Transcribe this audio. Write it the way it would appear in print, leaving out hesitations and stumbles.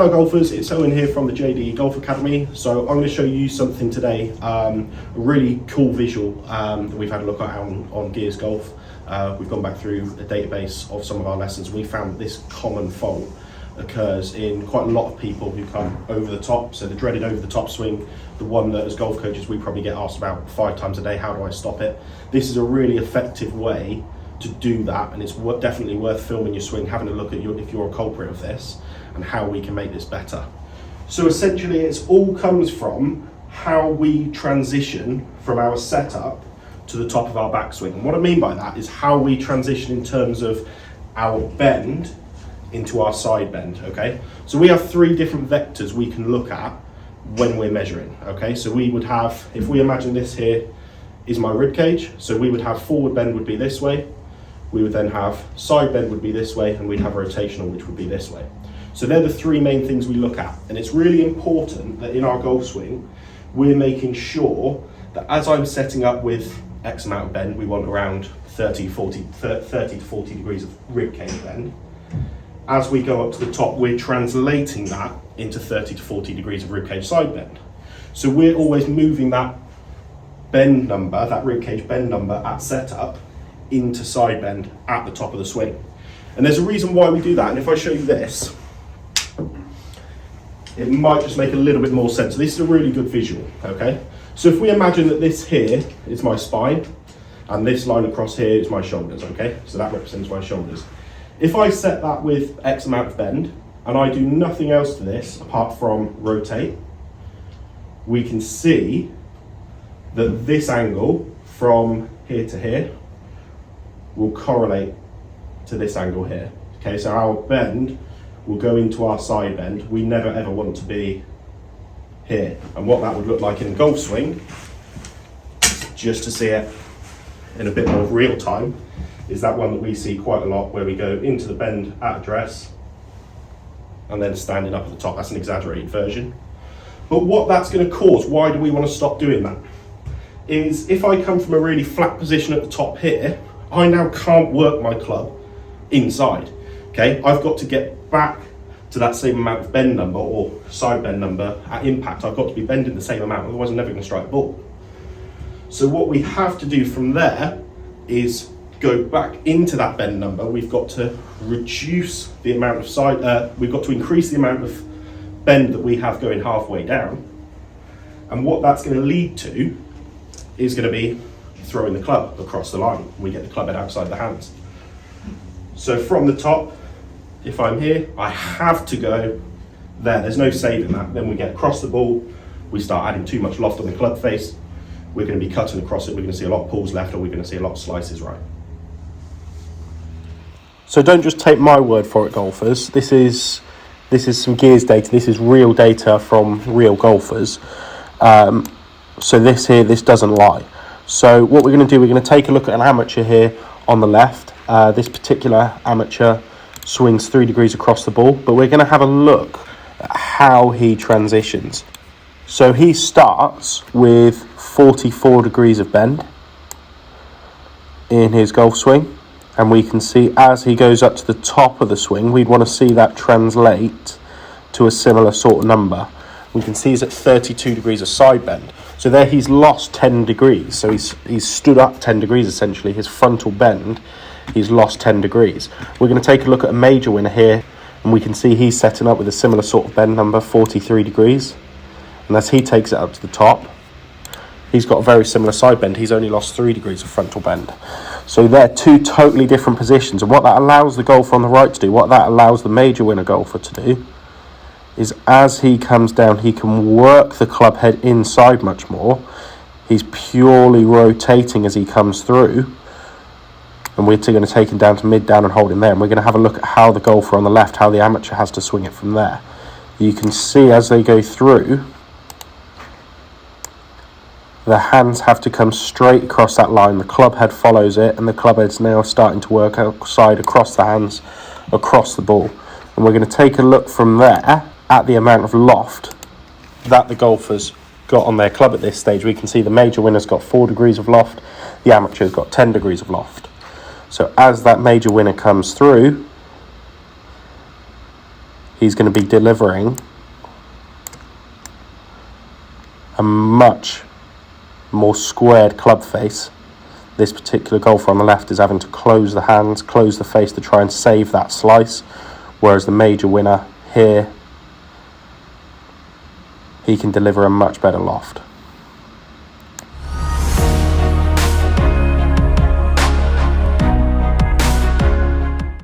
Hello golfers, it's Owen here from the JDE Golf Academy. So I'm going to show you something today, a really cool visual that we've had a look at on Gears Golf. We've gone back through a database of some of our lessons. We found that this common fault occurs in quite a lot of people who come over the top. So the dreaded over the top swing, the one that as golf coaches we probably get asked about 5 times a day, how do I stop it? This is a really effective way to do that, and it's definitely worth filming your swing, having a look at if you're a culprit of this, and how we can make this better. So essentially it's all comes from how we transition from our setup to the top of our backswing. And what I mean by that is how we transition in terms of our bend into our side bend, okay? So we have 3 different vectors we can look at when we're measuring, okay? So we would have, if we imagine this here is my rib cage, so we would have forward bend would be this way, we would then have side bend would be this way, and we'd have rotational, which would be this way. So they're the 3 main things we look at. And it's really important that in our golf swing, we're making sure that as I'm setting up with X amount of bend, we want around 30 to 40 degrees of rib cage bend. As we go up to the top, we're translating that into 30 to 40 degrees of rib cage side bend. So we're always moving that bend number, that rib cage bend number at setup into side bend at the top of the swing. And there's a reason why we do that. And if I show you this, it might just make a little bit more sense. So this is a really good visual, okay? So if we imagine that this here is my spine, and this line across here is my shoulders, okay? So that represents my shoulders. If I set that with X amount of bend, and I do nothing else to this apart from rotate, we can see that this angle from here to here will correlate to this angle here. Okay, so our bend will go into our side bend. We never ever want to be here. And what that would look like in a golf swing, just to see it in a bit more real time, is that one that we see quite a lot where we go into the bend at address and then standing up at the top. That's an exaggerated version. But what that's going to cause, why do we want to stop doing that, is if I come from a really flat position at the top here, I now can't work my club inside. Okay, I've got to get back to that same amount of bend number or side bend number at impact. I've got to be bending the same amount, otherwise I'm never going to strike a ball. So what we have to do from there is go back into that bend number. We've got to reduce the amount of side, we've got to increase the amount of bend that we have going halfway down. And what that's going to lead to is going to be throwing the club across the line. We get the club head outside the hands. So from the top, if I'm here, I have to go there. There's no saving that. Then we get across the ball, we start adding too much loft on the club face. We're going to be cutting across it. We're going to see a lot of pulls left, or we're going to see a lot of slices right. So don't just take my word for it, golfers. This is some Gears data. This is real data from real golfers. So this doesn't lie. So what we're going to do, we're going to take a look at an amateur here on the left. This particular amateur swings 3 degrees across the ball, but we're going to have a look at how he transitions. So he starts with 44 degrees of bend in his golf swing, and we can see as he goes up to the top of the swing, we'd want to see that translate to a similar sort of number. We can see he's at 32 degrees of side bend. So there he's lost 10 degrees. So he's stood up 10 degrees essentially. His frontal bend, he's lost 10 degrees. We're going to take a look at a major winner here, and we can see he's setting up with a similar sort of bend number, 43 degrees. And as he takes it up to the top, he's got a very similar side bend. He's only lost 3 degrees of frontal bend. So they're 2 totally different positions. And what that allows the golfer on the right to do, what that allows the major winner golfer to do, is as he comes down, he can work the club head inside much more. He's purely rotating as he comes through. And we're going to take him down to mid down and hold him there. And we're going to have a look at how the golfer on the left, how the amateur has to swing it from there. You can see as they go through, the hands have to come straight across that line. The club head follows it, and the club head's now starting to work outside across the hands, across the ball. And we're going to take a look from there at the amount of loft that the golfers got on their club at this stage. We can see the major winner's got 4 degrees of loft, the amateur's got 10 degrees of loft. So as that major winner comes through, he's going to be delivering a much more squared club face. This particular golfer on the left is having to close the hands, close the face to try and save that slice, whereas the major winner here, he can deliver a much better loft.